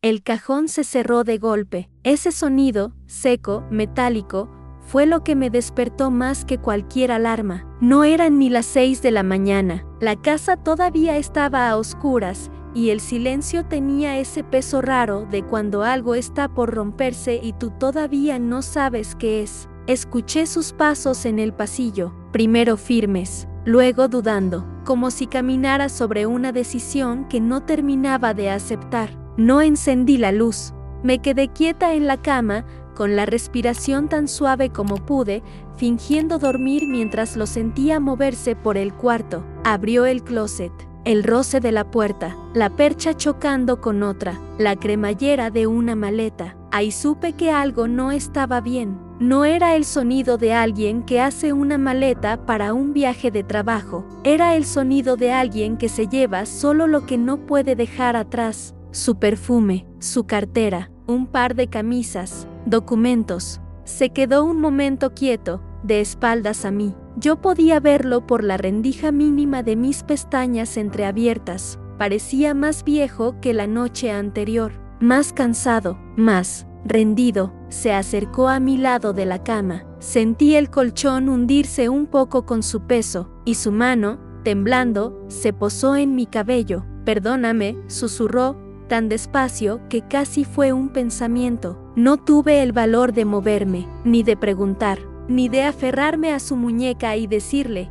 El cajón se cerró de golpe. Ese sonido, seco, metálico, fue lo que me despertó más que cualquier alarma. No eran ni las 6 de la mañana. La casa todavía estaba a oscuras y el silencio tenía ese peso raro de cuando algo está por romperse y tú todavía no sabes qué es. Escuché sus pasos en el pasillo, primero firmes, luego dudando, como si caminara sobre una decisión que no terminaba de aceptar. No encendí la luz. Me quedé quieta en la cama, con la respiración tan suave como pude, fingiendo dormir mientras lo sentía moverse por el cuarto. Abrió el closet. El roce de la puerta, la percha chocando con otra, la cremallera de una maleta. Ahí supe que algo no estaba bien. No era el sonido de alguien que hace una maleta para un viaje de trabajo. Era el sonido de alguien que se lleva solo lo que no puede dejar atrás. Su perfume, su cartera, un par de camisas, documentos. Se quedó un momento quieto, de espaldas a mí. Yo podía verlo por la rendija mínima de mis pestañas entreabiertas. Parecía más viejo que la noche anterior, más cansado, más rendido. Se acercó a mi lado de la cama. Sentí el colchón hundirse un poco con su peso, y su mano, temblando, se posó en mi cabello. «Perdóname», susurró, tan despacio que casi fue un pensamiento. No tuve el valor de moverme, ni de preguntar, ni de aferrarme a su muñeca y decirle,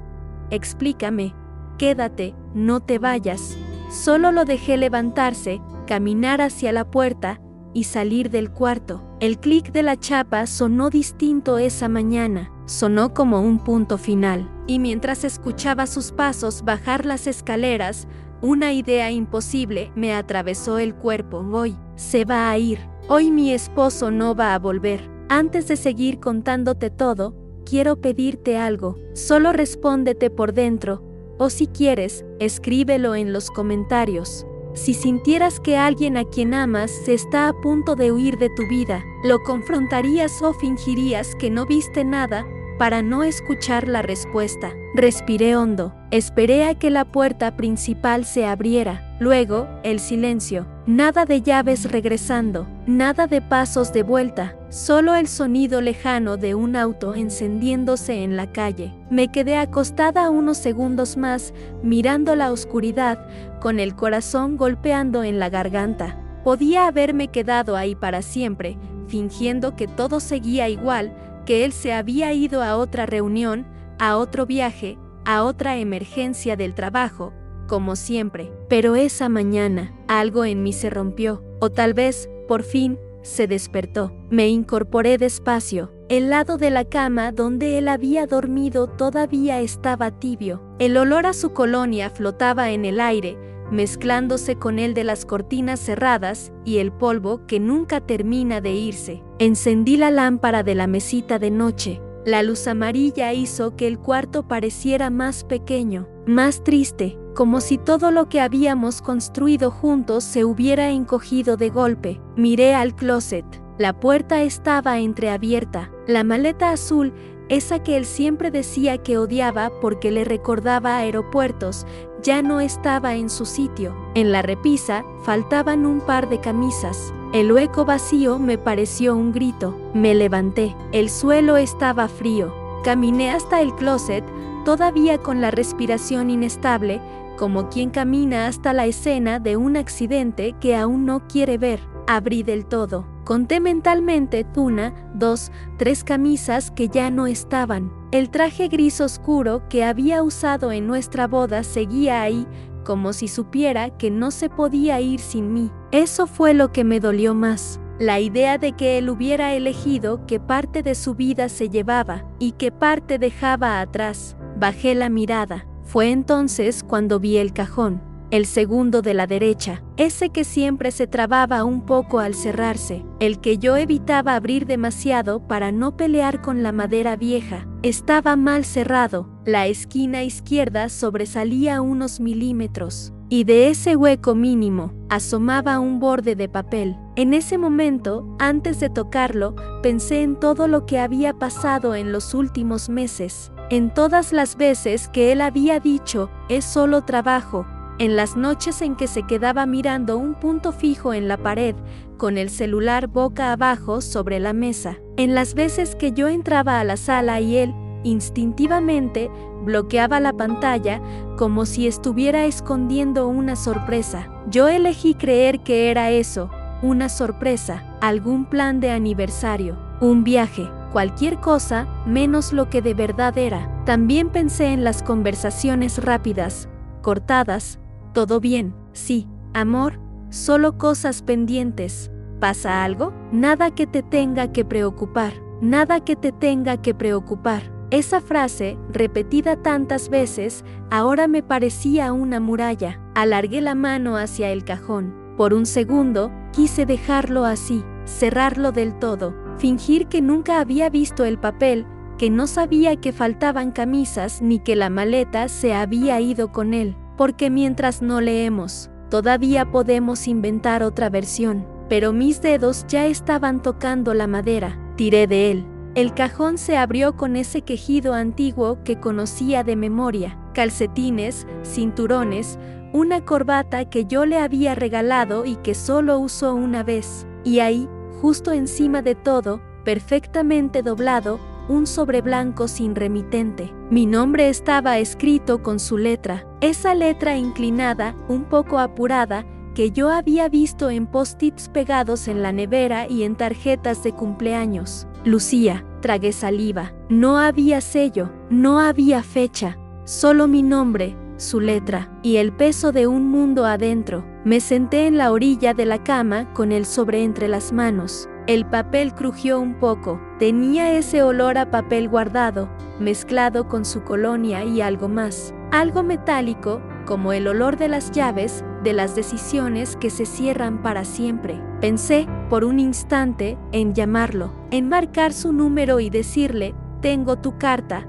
«Explícame, quédate, no te vayas». Solo lo dejé levantarse, caminar hacia la puerta y salir del cuarto. El clic de la chapa sonó distinto esa mañana, sonó como un punto final. Y mientras escuchaba sus pasos bajar las escaleras, una idea imposible me atravesó el cuerpo. Hoy se va a ir. Hoy mi esposo no va a volver. Antes de seguir contándote todo, quiero pedirte algo. Solo respóndete por dentro, o si quieres, escríbelo en los comentarios. Si sintieras que alguien a quien amas se está a punto de huir de tu vida, ¿lo confrontarías o fingirías que no viste nada para no escuchar la respuesta? Respiré hondo. Esperé a que la puerta principal se abriera. Luego, el silencio. Nada de llaves regresando, nada de pasos de vuelta, solo el sonido lejano de un auto encendiéndose en la calle. Me quedé acostada unos segundos más, mirando la oscuridad, con el corazón golpeando en la garganta. Podía haberme quedado ahí para siempre, fingiendo que todo seguía igual, que él se había ido a otra reunión, a otro viaje, a otra emergencia del trabajo, como siempre. Pero esa mañana, algo en mí se rompió, o tal vez, por fin, se despertó. Me incorporé despacio. El lado de la cama donde él había dormido todavía estaba tibio. El olor a su colonia flotaba en el aire, mezclándose con el de las cortinas cerradas y el polvo que nunca termina de irse. Encendí la lámpara de la mesita de noche. La luz amarilla hizo que el cuarto pareciera más pequeño, más triste, como si todo lo que habíamos construido juntos se hubiera encogido de golpe. Miré al closet. La puerta estaba entreabierta. La maleta azul, esa que él siempre decía que odiaba porque le recordaba aeropuertos, ya no estaba en su sitio. En la repisa faltaban un par de camisas. El hueco vacío me pareció un grito. Me levanté. El suelo estaba frío. Caminé hasta el closet, todavía con la respiración inestable, como quien camina hasta la escena de un accidente que aún no quiere ver. Abrí del todo. Conté mentalmente 1, 2, 3 camisas que ya no estaban. El traje gris oscuro que había usado en nuestra boda seguía ahí, como si supiera que no se podía ir sin mí. Eso fue lo que me dolió más. La idea de que él hubiera elegido qué parte de su vida se llevaba y qué parte dejaba atrás. Bajé la mirada. Fue entonces cuando vi el cajón. El segundo de la derecha, ese que siempre se trababa un poco al cerrarse, el que yo evitaba abrir demasiado para no pelear con la madera vieja, estaba mal cerrado. La esquina izquierda sobresalía unos milímetros, y de ese hueco mínimo asomaba un borde de papel. En ese momento, antes de tocarlo, pensé en todo lo que había pasado en los últimos meses, en todas las veces que él había dicho, es solo trabajo, en las noches en que se quedaba mirando un punto fijo en la pared, con el celular boca abajo sobre la mesa, en las veces que yo entraba a la sala y él, instintivamente, bloqueaba la pantalla como si estuviera escondiendo una sorpresa. Yo elegí creer que era eso, una sorpresa, algún plan de aniversario, un viaje, cualquier cosa menos lo que de verdad era. También pensé en las conversaciones rápidas, cortadas. ¿Todo bien? Sí. Amor, solo cosas pendientes. ¿Pasa algo? Nada que te tenga que preocupar. Nada que te tenga que preocupar. Esa frase, repetida tantas veces, ahora me parecía una muralla. Alargué la mano hacia el cajón. Por un segundo, quise dejarlo así, cerrarlo del todo, fingir que nunca había visto el papel, que no sabía que faltaban camisas ni que la maleta se había ido con él, porque mientras no leemos, todavía podemos inventar otra versión. Pero mis dedos ya estaban tocando la madera. Tiré de él. El cajón se abrió con ese quejido antiguo que conocía de memoria. Calcetines, cinturones, una corbata que yo le había regalado y que solo usó una vez. Y ahí, justo encima de todo, perfectamente doblado, un sobre blanco sin remitente. Mi nombre estaba escrito con su letra, esa letra inclinada, un poco apurada, que yo había visto en post-its pegados en la nevera y en tarjetas de cumpleaños. Lucía, tragué saliva. No había sello, no había fecha, solo mi nombre, su letra, y el peso de un mundo adentro. Me senté en la orilla de la cama con el sobre entre las manos. El papel crujió un poco. Tenía ese olor a papel guardado, mezclado con su colonia y algo más. Algo metálico, como el olor de las llaves, de las decisiones que se cierran para siempre. Pensé, por un instante, en llamarlo, en marcar su número y decirle, tengo tu carta.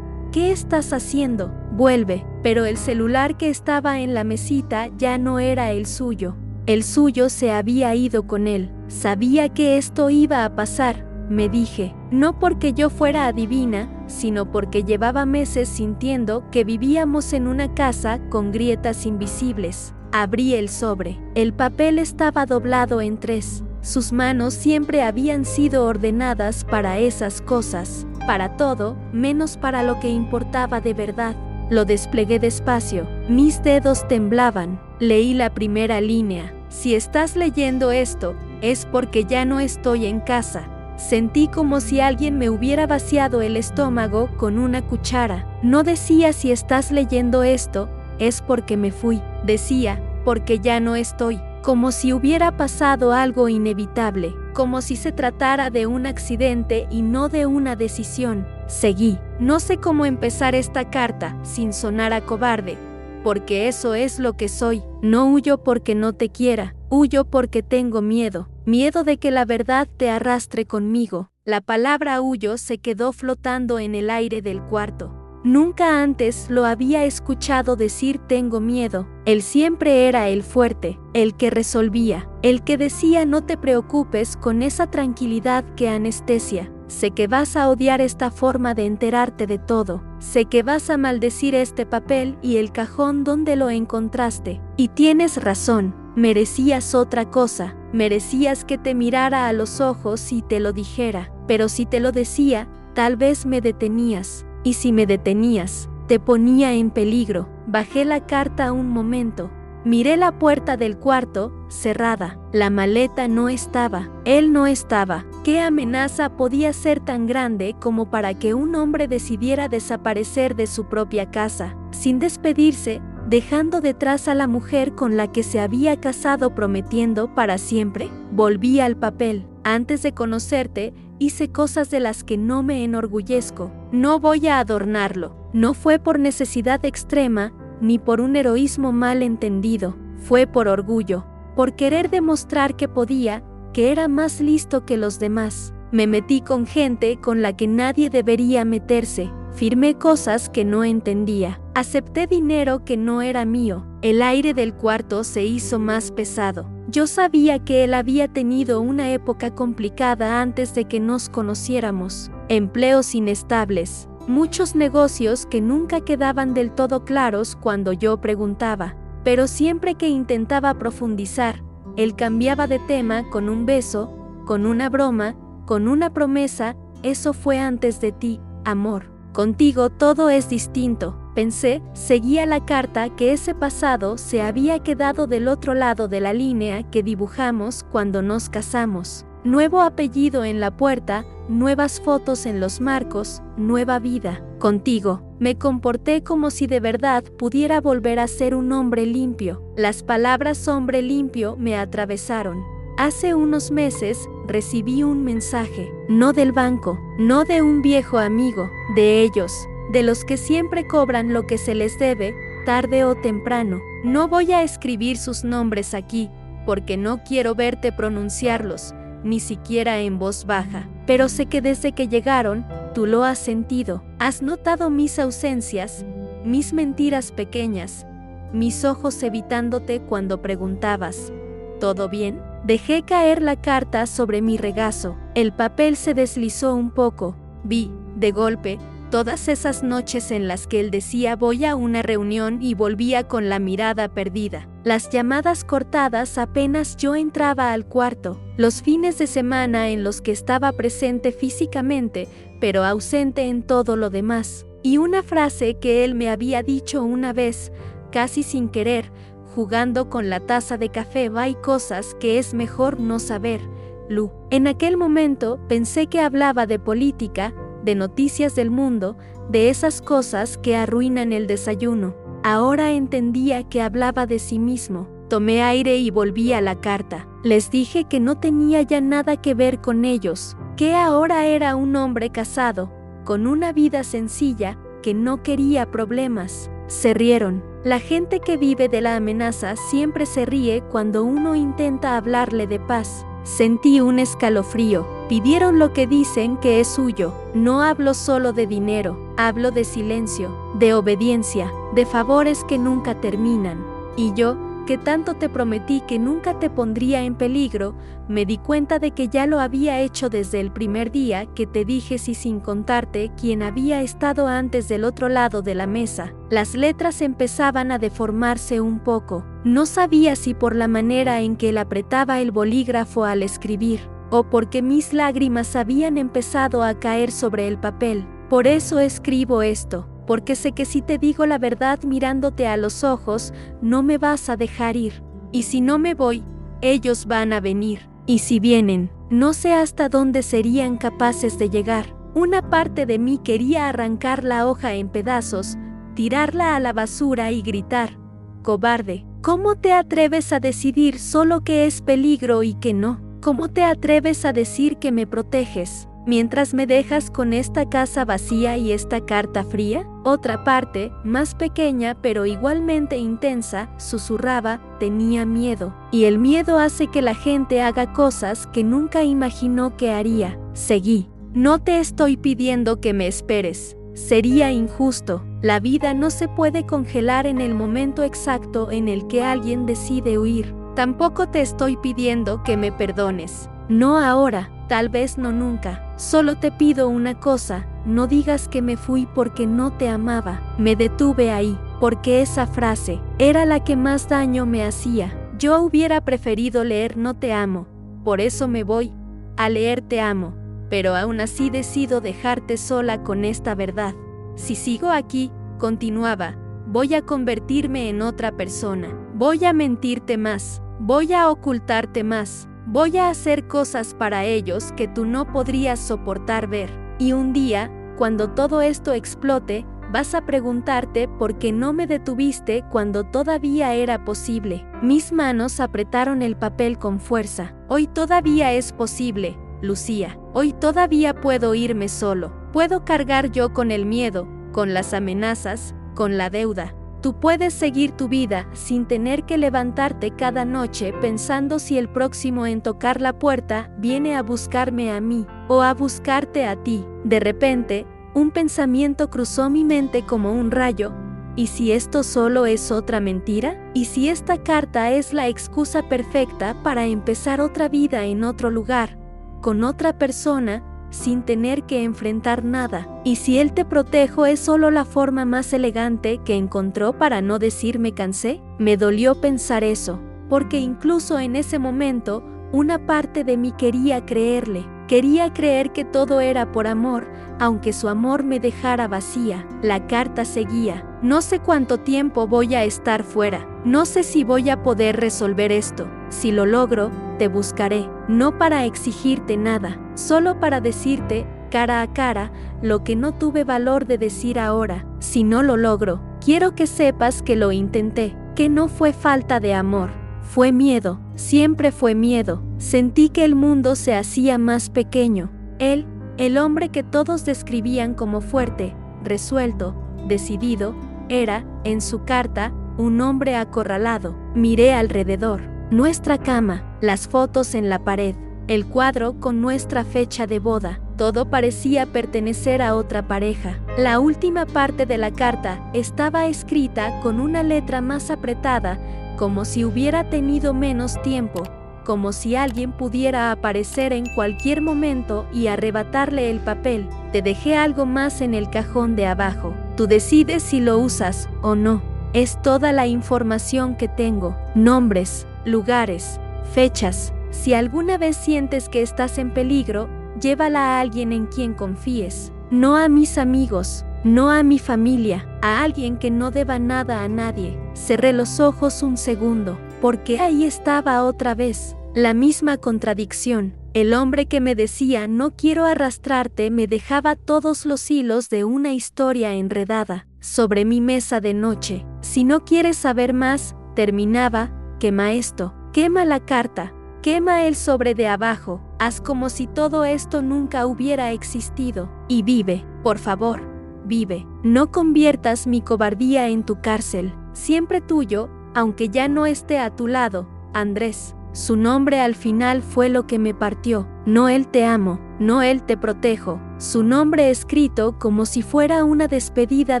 ¿Qué estás haciendo? Vuelve. Pero el celular que estaba en la mesita ya no era el suyo. El suyo se había ido con él. Sabía que esto iba a pasar, me dije, no porque yo fuera adivina, sino porque llevaba meses sintiendo que vivíamos en una casa con grietas invisibles. Abrí el sobre. El papel estaba doblado en 3. Sus manos siempre habían sido ordenadas para esas cosas, para todo, menos para lo que importaba de verdad. Lo desplegué despacio. Mis dedos temblaban. Leí la primera línea. Si estás leyendo esto, es porque ya no estoy en casa. Sentí como si alguien me hubiera vaciado el estómago con una cuchara. No decía si estás leyendo esto, es porque me fui. Decía, porque ya no estoy. Como si hubiera pasado algo inevitable. Como si se tratara de un accidente y no de una decisión. Seguí. No sé cómo empezar esta carta sin sonar a cobarde, porque eso es lo que soy. No huyo porque no te quiera, huyo porque tengo miedo. Miedo de que la verdad te arrastre conmigo. La palabra huyo se quedó flotando en el aire del cuarto. Nunca antes lo había escuchado decir tengo miedo. Él siempre era el fuerte, el que resolvía, el que decía no te preocupes con esa tranquilidad que anestesia. Sé que vas a odiar esta forma de enterarte de todo. Sé que vas a maldecir este papel y el cajón donde lo encontraste. Y tienes razón, merecías otra cosa. Merecías que te mirara a los ojos y te lo dijera. Pero si te lo decía, tal vez me detenías. Y si me detenías, te ponía en peligro. Bajé la carta un momento. Miré la puerta del cuarto, cerrada. La maleta no estaba. Él no estaba. ¿Qué amenaza podía ser tan grande como para que un hombre decidiera desaparecer de su propia casa, sin despedirse, dejando detrás a la mujer con la que se había casado prometiendo para siempre? Volví al papel. Antes de conocerte, hice cosas de las que no me enorgullezco. No voy a adornarlo. No fue por necesidad extrema, ni por un heroísmo mal entendido. Fue por orgullo, por querer demostrar que podía, que era más listo que los demás. Me metí con gente con la que nadie debería meterse. Firmé cosas que no entendía. Acepté dinero que no era mío. El aire del cuarto se hizo más pesado. Yo sabía que él había tenido una época complicada antes de que nos conociéramos. Empleos inestables, muchos negocios que nunca quedaban del todo claros cuando yo preguntaba. pero siempre que intentaba profundizar, él cambiaba de tema con un beso, con una broma, con una promesa. Eso fue antes de ti, amor. Contigo todo es distinto. Pensé, seguía la carta, que ese pasado se había quedado del otro lado de la línea que dibujamos cuando nos casamos. Nuevo apellido en la puerta, nuevas fotos en los marcos, nueva vida. Contigo, me comporté como si de verdad pudiera volver a ser un hombre limpio. Las palabras hombre limpio me atravesaron. Hace unos meses recibí un mensaje, no del banco, no de un viejo amigo, de ellos, de los que siempre cobran lo que se les debe, tarde o temprano. No voy a escribir sus nombres aquí, porque no quiero verte pronunciarlos, ni siquiera en voz baja. Pero sé que desde que llegaron, tú lo has sentido. Has notado mis ausencias, mis mentiras pequeñas, mis ojos evitándote cuando preguntabas, ¿todo bien? Dejé caer la carta sobre mi regazo. El papel se deslizó un poco. Vi, de golpe, todas esas noches en las que él decía voy a una reunión y volvía con la mirada perdida. Las llamadas cortadas apenas yo entraba al cuarto. Los fines de semana en los que estaba presente físicamente, pero ausente en todo lo demás. Y una frase que él me había dicho una vez, casi sin querer, jugando con la taza de café: hay cosas que es mejor no saber, Lu. En aquel momento pensé que hablaba de política, de noticias del mundo, de esas cosas que arruinan el desayuno. Ahora entendía que hablaba de sí mismo. Tomé aire y volví a la carta. Les dije que no tenía ya nada que ver con ellos, que ahora era un hombre casado, con una vida sencilla, que no quería problemas. Se rieron. La gente que vive de la amenaza siempre se ríe cuando uno intenta hablarle de paz. Sentí un escalofrío. Pidieron lo que dicen que es suyo. No hablo solo de dinero, hablo de silencio, de obediencia, de favores que nunca terminan. Y yo, que tanto te prometí que nunca te pondría en peligro, me di cuenta de que ya lo había hecho desde el primer día que te dije, sí, sin contarte quién había estado antes del otro lado de la mesa. Las letras empezaban a deformarse un poco. No sabía si por la manera en que él apretaba el bolígrafo al escribir, o porque mis lágrimas habían empezado a caer sobre el papel. Por eso escribo esto, porque sé que si te digo la verdad mirándote a los ojos, no me vas a dejar ir. Y si no me voy, ellos van a venir. Y si vienen, no sé hasta dónde serían capaces de llegar. Una parte de mí quería arrancar la hoja en pedazos, tirarla a la basura y gritar: cobarde, ¿cómo te atreves a decidir solo que es peligro y que no? ¿Cómo te atreves a decir que me proteges, mientras me dejas con esta casa vacía y esta carta fría? Otra parte, más pequeña pero igualmente intensa, susurraba: tenía miedo. Y el miedo hace que la gente haga cosas que nunca imaginó que haría. Seguí. No te estoy pidiendo que me esperes. Sería injusto. La vida no se puede congelar en el momento exacto en el que alguien decide huir. Tampoco te estoy pidiendo que me perdones. No ahora, tal vez no nunca. Solo te pido una cosa: no digas que me fui porque no te amaba. Me detuve ahí, porque esa frase era la que más daño me hacía. Yo hubiera preferido leer no te amo, por eso me voy, a leer te amo, pero aún así decido dejarte sola con esta verdad. Si sigo aquí, continuaba, voy a convertirme en otra persona. Voy a mentirte más, voy a ocultarte más. Voy a hacer cosas para ellos que tú no podrías soportar ver. Y un día, cuando todo esto explote, vas a preguntarte por qué no me detuviste cuando todavía era posible. Mis manos apretaron el papel con fuerza. Hoy todavía es posible, Lucía. Hoy todavía puedo irme solo. Puedo cargar yo con el miedo, con las amenazas, con la deuda. Tú puedes seguir tu vida sin tener que levantarte cada noche pensando si el próximo en tocar la puerta viene a buscarme a mí o a buscarte a ti. De repente, un pensamiento cruzó mi mente como un rayo. ¿Y si esto solo es otra mentira? ¿Y si esta carta es la excusa perfecta para empezar otra vida en otro lugar, con otra persona, sin tener que enfrentar nada. Y si él te protejo es solo la forma más elegante que encontró para no decir me cansé. Me dolió pensar eso, porque incluso en ese momento, una parte de mí quería creerle. Quería creer que todo era por amor, aunque su amor me dejara vacía. La carta seguía. No sé cuánto tiempo voy a estar fuera. No sé si voy a poder resolver esto. Si lo logro, te buscaré. No para exigirte nada, solo para decirte, cara a cara, lo que no tuve valor de decir ahora. Si no lo logro, quiero que sepas que lo intenté, que no fue falta de amor. Fue miedo, siempre fue miedo. Sentí que el mundo se hacía más pequeño. Él, el hombre que todos describían como fuerte, resuelto, decidido, era, en su carta, un hombre acorralado. Miré alrededor. Nuestra cama, las fotos en la pared, el cuadro con nuestra fecha de boda. Todo parecía pertenecer a otra pareja. La última parte de la carta estaba escrita con una letra más apretada, como si hubiera tenido menos tiempo, como si alguien pudiera aparecer en cualquier momento y arrebatarle el papel. Te dejé algo más en el cajón de abajo. Tú decides si lo usas o no. Es toda la información que tengo. Nombres, lugares, fechas. Si alguna vez sientes que estás en peligro, llévala a alguien en quien confíes. No a mis amigos, no a mi familia, a alguien que no deba nada a nadie. Cerré los ojos un segundo, porque ahí estaba otra vez, la misma contradicción. El hombre que me decía no quiero arrastrarte me dejaba todos los hilos de una historia enredada sobre mi mesa de noche. Si no quieres saber más, terminaba, quema esto, quema la carta, quema el sobre de abajo, haz como si todo esto nunca hubiera existido, y vive, por favor, vive. No conviertas mi cobardía en tu cárcel. Siempre tuyo, aunque ya no esté a tu lado, Andrés. Su nombre al final fue lo que me partió. No él te amo, no él te protejo. Su nombre escrito como si fuera una despedida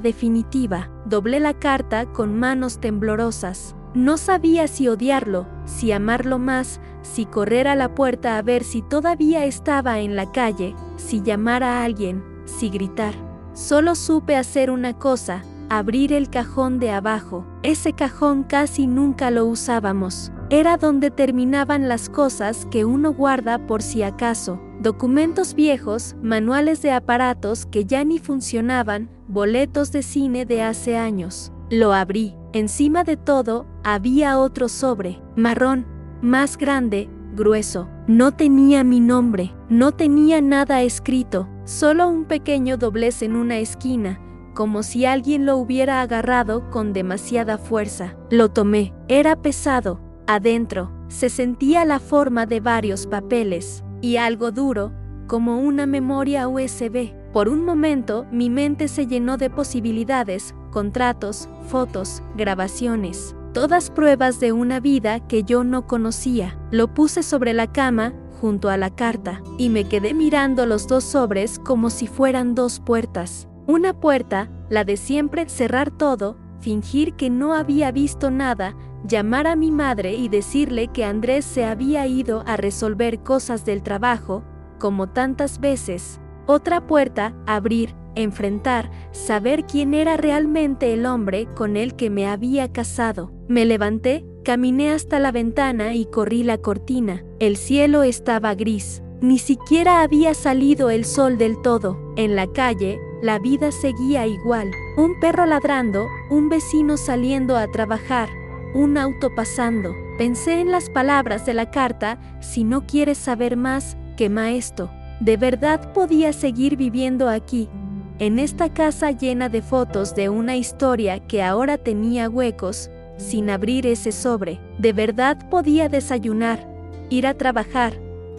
definitiva. Doblé la carta con manos temblorosas. No sabía si odiarlo, si amarlo más, si correr a la puerta a ver si todavía estaba en la calle, si llamar a alguien, si gritar. Solo supe hacer una cosa, abrir el cajón de abajo. Ese cajón casi nunca lo usábamos. Era donde terminaban las cosas que uno guarda por si acaso. Documentos viejos, manuales de aparatos que ya ni funcionaban, boletos de cine de hace años. Lo abrí. Encima de todo, había otro sobre, marrón, más grande, grueso. No tenía mi nombre, no tenía nada escrito, solo un pequeño doblez en una esquina, como si alguien lo hubiera agarrado con demasiada fuerza. Lo tomé, era pesado. Adentro, se sentía la forma de varios papeles, y algo duro, como una memoria USB. Por un momento, mi mente se llenó de posibilidades, contratos, fotos, grabaciones, todas pruebas de una vida que yo no conocía. Lo puse sobre la cama, junto a la carta, y me quedé mirando los dos sobres como si fueran dos puertas. Una puerta, la de siempre, cerrar todo, fingir que no había visto nada, llamar a mi madre y decirle que Andrés se había ido a resolver cosas del trabajo, como tantas veces. Otra puerta, abrir, enfrentar, saber quién era realmente el hombre con el que me había casado. Me levanté, caminé hasta la ventana y corrí la cortina. El cielo estaba gris. Ni siquiera había salido el sol del todo. En la calle, la vida seguía igual. Un perro ladrando, un vecino saliendo a trabajar, un auto pasando. Pensé en las palabras de la carta, si no quieres saber más, quema esto. ¿De verdad podía seguir viviendo aquí, en esta casa llena de fotos de una historia que ahora tenía huecos, sin abrir ese sobre? ¿De verdad podía desayunar, ir a trabajar,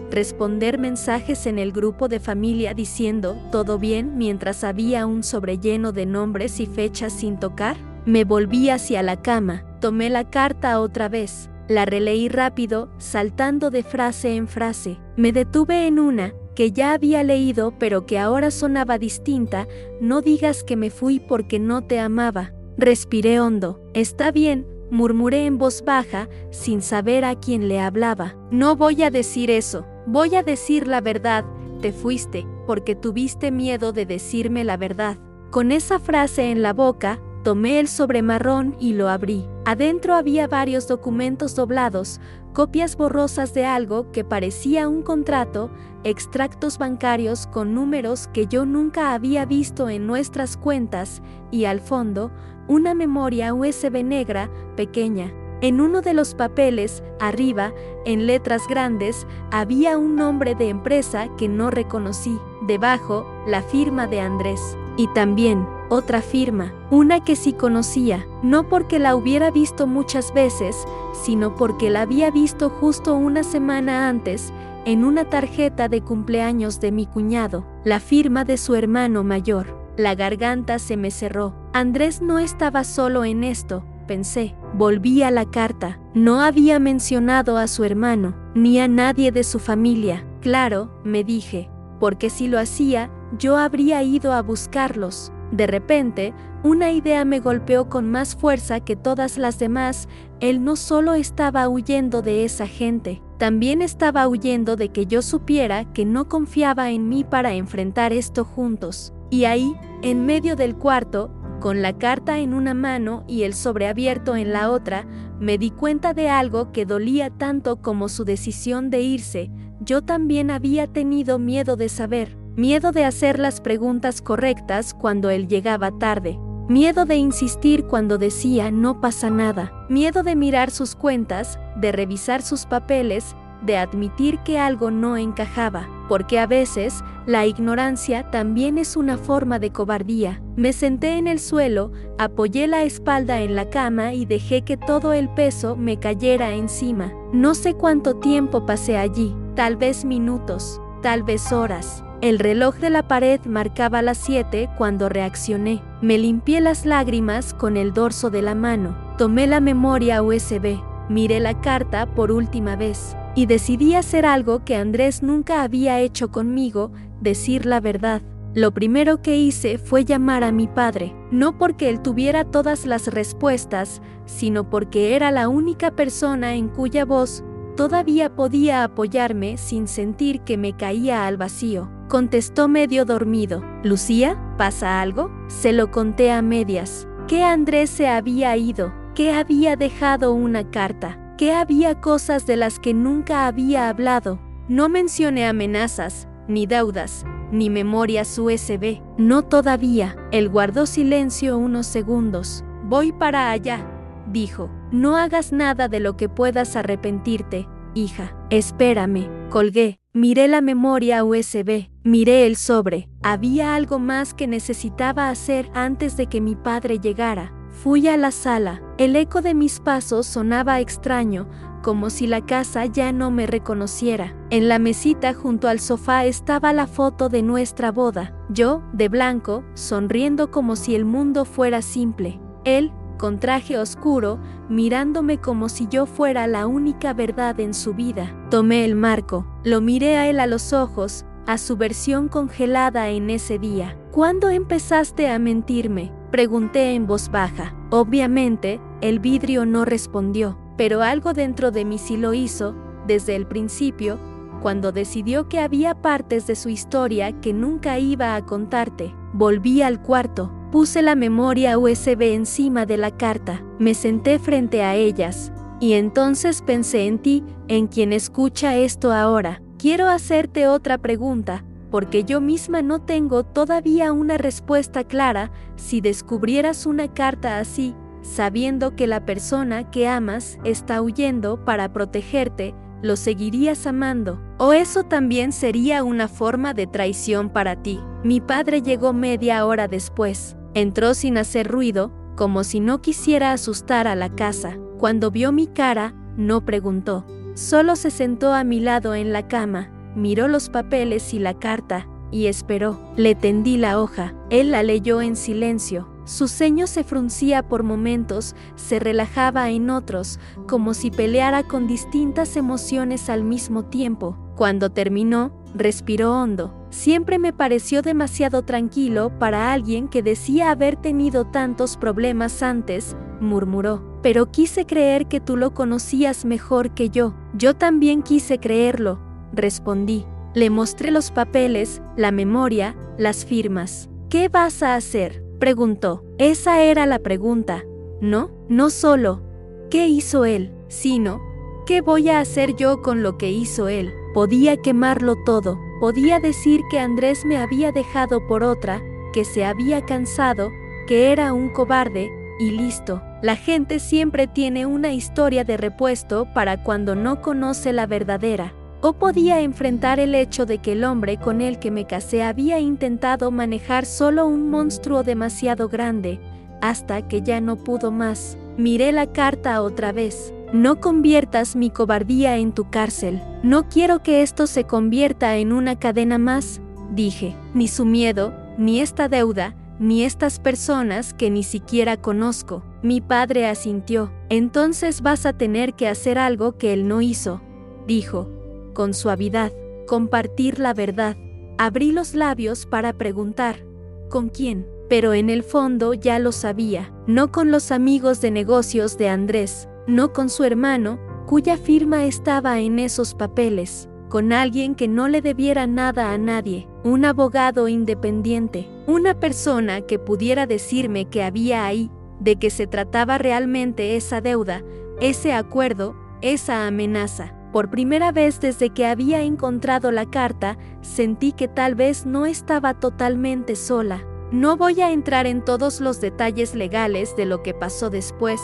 responder mensajes en el grupo de familia diciendo todo bien mientras había un sobre lleno de nombres y fechas sin tocar? Me volví hacia la cama, tomé la carta otra vez, la releí rápido, saltando de frase en frase. Me detuve en una que ya había leído pero que ahora sonaba distinta. No digas que me fui porque no te amaba. Respiré hondo. Está bien, murmuré en voz baja, sin saber a quién le hablaba. No voy a decir eso, voy a decir la verdad. Te fuiste, porque tuviste miedo de decirme la verdad. Con esa frase en la boca, tomé el sobre marrón y lo abrí. Adentro había varios documentos doblados, copias borrosas de algo que parecía un contrato, extractos bancarios con números que yo nunca había visto en nuestras cuentas y al fondo, una memoria USB negra, pequeña. En uno de los papeles, arriba, en letras grandes, había un nombre de empresa que no reconocí. Debajo, la firma de Andrés. Y también, otra firma, una que sí conocía, no porque la hubiera visto muchas veces, sino porque la había visto justo una semana antes, en una tarjeta de cumpleaños de mi cuñado, la firma de su hermano mayor. La garganta se me cerró. Andrés no estaba solo en esto, pensé. Volví a la carta. No había mencionado a su hermano, ni a nadie de su familia. Claro, me dije, porque si lo hacía, yo habría ido a buscarlos. De repente, una idea me golpeó con más fuerza que todas las demás. Él no solo estaba huyendo de esa gente, también estaba huyendo de que yo supiera que no confiaba en mí para enfrentar esto juntos. Y ahí, en medio del cuarto, con la carta en una mano y el sobre abierto en la otra, me di cuenta de algo que dolía tanto como su decisión de irse. Yo también había tenido miedo de saber, miedo de hacer las preguntas correctas cuando él llegaba tarde, miedo de insistir cuando decía no pasa nada, miedo de mirar sus cuentas, de revisar sus papeles, de admitir que algo no encajaba, porque a veces la ignorancia también es una forma de cobardía. Me senté en el suelo, apoyé la espalda en la cama y dejé que todo el peso me cayera encima. No sé cuánto tiempo pasé allí, tal vez minutos, tal vez horas. El reloj de la pared marcaba las 7 cuando reaccioné. Me limpié las lágrimas con el dorso de la mano, tomé la memoria USB, miré la carta por última vez. Y decidí hacer algo que Andrés nunca había hecho conmigo, decir la verdad. Lo primero que hice fue llamar a mi padre, no porque él tuviera todas las respuestas, sino porque era la única persona en cuya voz todavía podía apoyarme sin sentir que me caía al vacío. Contestó medio dormido. ¿Lucía? ¿Pasa algo? Se lo conté a medias. Que Andrés se había ido, que había dejado una carta, que había cosas de las que nunca había hablado. No mencioné amenazas, ni deudas, ni memorias USB. No todavía. Él guardó silencio unos segundos. Voy para allá, dijo. No hagas nada de lo que puedas arrepentirte, hija. Espérame. Colgué. Miré la memoria USB. Miré el sobre. Había algo más que necesitaba hacer antes de que mi padre llegara. Fui a la sala. El eco de mis pasos sonaba extraño, como si la casa ya no me reconociera. En la mesita junto al sofá estaba la foto de nuestra boda. Yo, de blanco, sonriendo como si el mundo fuera simple. Él, con traje oscuro, mirándome como si yo fuera la única verdad en su vida. Tomé el marco. Lo miré a él a los ojos, a su versión congelada en ese día. ¿Cuándo empezaste a mentirme?, pregunté en voz baja. Obviamente, el vidrio no respondió, pero algo dentro de mí sí lo hizo, desde el principio, cuando decidió que había partes de su historia que nunca iba a contarte. Volví al cuarto, puse la memoria USB encima de la carta, me senté frente a ellas, y entonces pensé en ti, en quien escucha esto ahora. Quiero hacerte otra pregunta, porque yo misma no tengo todavía una respuesta clara. Si descubrieras una carta así, sabiendo que la persona que amas está huyendo para protegerte, ¿lo seguirías amando? ¿O eso también sería una forma de traición para ti? Mi padre llegó media hora después. Entró sin hacer ruido, como si no quisiera asustar a la casa. Cuando vio mi cara, no preguntó. Solo se sentó a mi lado en la cama, miró los papeles y la carta, y esperó. Le tendí la hoja. Él la leyó en silencio. Su ceño se fruncía por momentos, se relajaba en otros, como si peleara con distintas emociones al mismo tiempo. Cuando terminó, respiró hondo. Siempre me pareció demasiado tranquilo para alguien que decía haber tenido tantos problemas antes, murmuró. Pero quise creer que tú lo conocías mejor que yo. Yo también quise creerlo, respondí. Le mostré los papeles, la memoria, las firmas. ¿Qué vas a hacer?, preguntó. Esa era la pregunta. No solo ¿qué hizo él?, sino ¿qué voy a hacer yo con lo que hizo él? Podía quemarlo todo. Podía decir que Andrés me había dejado por otra, que se había cansado, que era un cobarde, y listo. La gente siempre tiene una historia de repuesto para cuando no conoce la verdadera. O podía enfrentar el hecho de que el hombre con el que me casé había intentado manejar solo un monstruo demasiado grande, hasta que ya no pudo más. Miré la carta otra vez. No conviertas mi cobardía en tu cárcel. No quiero que esto se convierta en una cadena más, dije. Ni su miedo, ni esta deuda, ni estas personas que ni siquiera conozco. Mi padre asintió. Entonces vas a tener que hacer algo que él no hizo, dijo, con suavidad. Compartir la verdad. Abrí los labios para preguntar, ¿con quién? Pero en el fondo ya lo sabía. No con los amigos de negocios de Andrés, no con su hermano, cuya firma estaba en esos papeles. Con alguien que no le debiera nada a nadie, un abogado independiente, una persona que pudiera decirme qué había ahí, de qué se trataba realmente esa deuda, ese acuerdo, esa amenaza. Por primera vez desde que había encontrado la carta, sentí que tal vez no estaba totalmente sola. No voy a entrar en todos los detalles legales de lo que pasó después,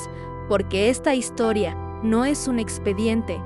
porque esta historia no es un expediente,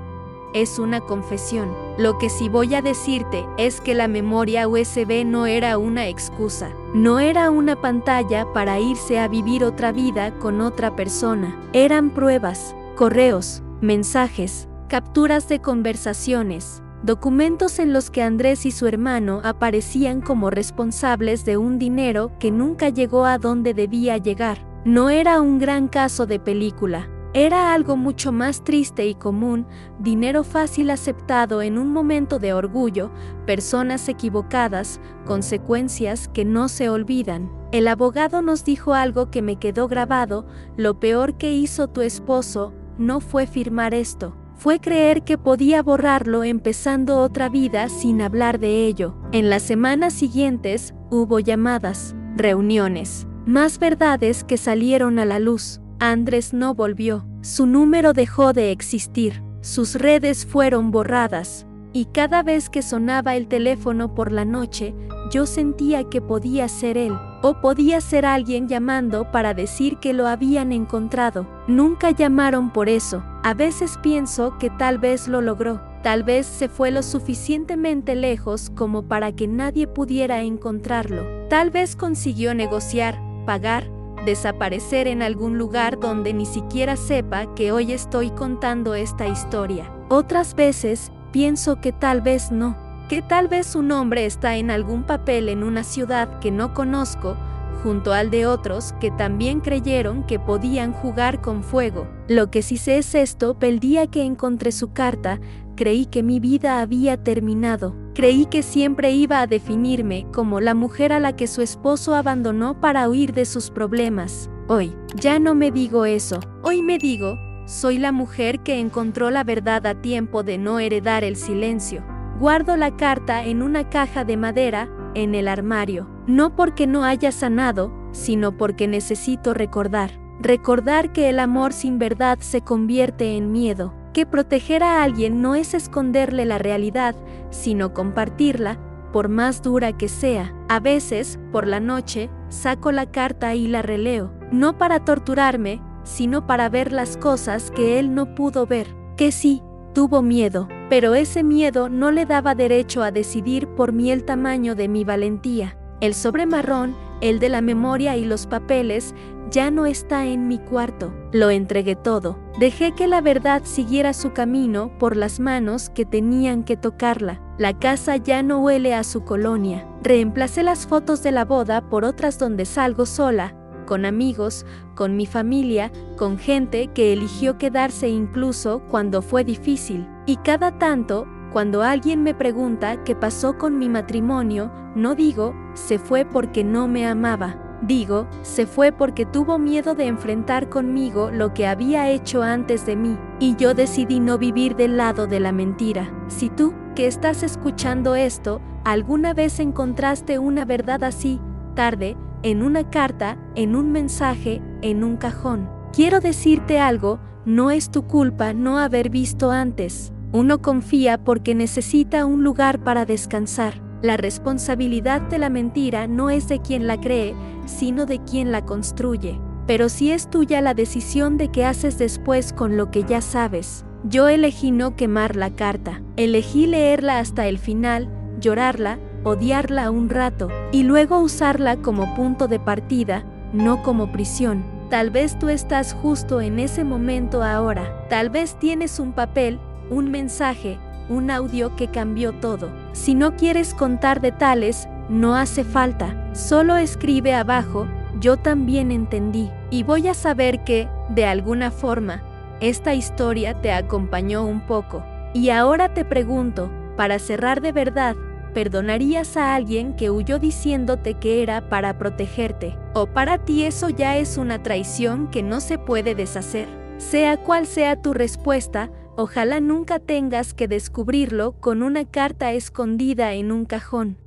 es una confesión. Lo que sí voy a decirte es que la memoria USB no era una excusa, no era una pantalla para irse a vivir otra vida con otra persona. Eran pruebas, correos, mensajes, capturas de conversaciones, documentos en los que Andrés y su hermano aparecían como responsables de un dinero que nunca llegó a donde debía llegar. No era un gran caso de película. Era algo mucho más triste y común, dinero fácil aceptado en un momento de orgullo, personas equivocadas, consecuencias que no se olvidan. El abogado nos dijo algo que me quedó grabado: lo peor que hizo tu esposo no fue firmar esto, fue creer que podía borrarlo empezando otra vida sin hablar de ello. En las semanas siguientes hubo llamadas, reuniones, más verdades que salieron a la luz. Andrés no volvió, su número dejó de existir, sus redes fueron borradas, y cada vez que sonaba el teléfono por la noche, yo sentía que podía ser él, o podía ser alguien llamando para decir que lo habían encontrado. Nunca llamaron por eso. A veces pienso que tal vez lo logró, tal vez se fue lo suficientemente lejos como para que nadie pudiera encontrarlo. Tal vez consiguió negociar, pagar, desaparecer en algún lugar donde ni siquiera sepa que hoy estoy contando esta historia. Otras veces pienso que tal vez no, que tal vez su nombre está en algún papel en una ciudad que no conozco, junto al de otros que también creyeron que podían jugar con fuego. Lo que sí sé es esto: el día que encontré su carta, creí que mi vida había terminado. Creí que siempre iba a definirme como la mujer a la que su esposo abandonó para huir de sus problemas. Hoy, ya no me digo eso. Hoy me digo, soy la mujer que encontró la verdad a tiempo de no heredar el silencio. Guardo la carta en una caja de madera, en el armario. No porque no haya sanado, sino porque necesito recordar. Recordar que el amor sin verdad se convierte en miedo. Que proteger a alguien no es esconderle la realidad, sino compartirla, por más dura que sea. A veces, por la noche, saco la carta y la releo, no para torturarme, sino para ver las cosas que él no pudo ver. Que sí, tuvo miedo, pero ese miedo no le daba derecho a decidir por mí el tamaño de mi valentía. El sobre marrón, el de la memoria y los papeles, ya no está en mi cuarto. Lo entregué todo. Dejé que la verdad siguiera su camino por las manos que tenían que tocarla. La casa ya no huele a su colonia. Reemplacé las fotos de la boda por otras donde salgo sola, con amigos, con mi familia, con gente que eligió quedarse incluso cuando fue difícil. Y cada tanto, cuando alguien me pregunta qué pasó con mi matrimonio, no digo, se fue porque no me amaba. Digo, se fue porque tuvo miedo de enfrentar conmigo lo que había hecho antes de mí, y yo decidí no vivir del lado de la mentira. Si tú que estás escuchando esto, ¿alguna vez encontraste una verdad así, tarde, en una carta, en un mensaje, en un cajón? Quiero decirte algo, no es tu culpa no haber visto antes. Uno confía porque necesita un lugar para descansar. La responsabilidad de la mentira no es de quien la cree, sino de quien la construye. Pero si es tuya la decisión de qué haces después con lo que ya sabes. Yo elegí no quemar la carta. Elegí leerla hasta el final, llorarla, odiarla un rato, y luego usarla como punto de partida, no como prisión. Tal vez tú estás justo en ese momento ahora. Tal vez tienes un papel, un mensaje, un audio que cambió todo. Si no quieres contar detalles, no hace falta. Solo escribe abajo, yo también entendí. Y voy a saber que, de alguna forma, esta historia te acompañó un poco. Y ahora te pregunto, para cerrar de verdad, ¿perdonarías a alguien que huyó diciéndote que era para protegerte? ¿O para ti eso ya es una traición que no se puede deshacer? Sea cual sea tu respuesta, ojalá nunca tengas que descubrirlo con una carta escondida en un cajón.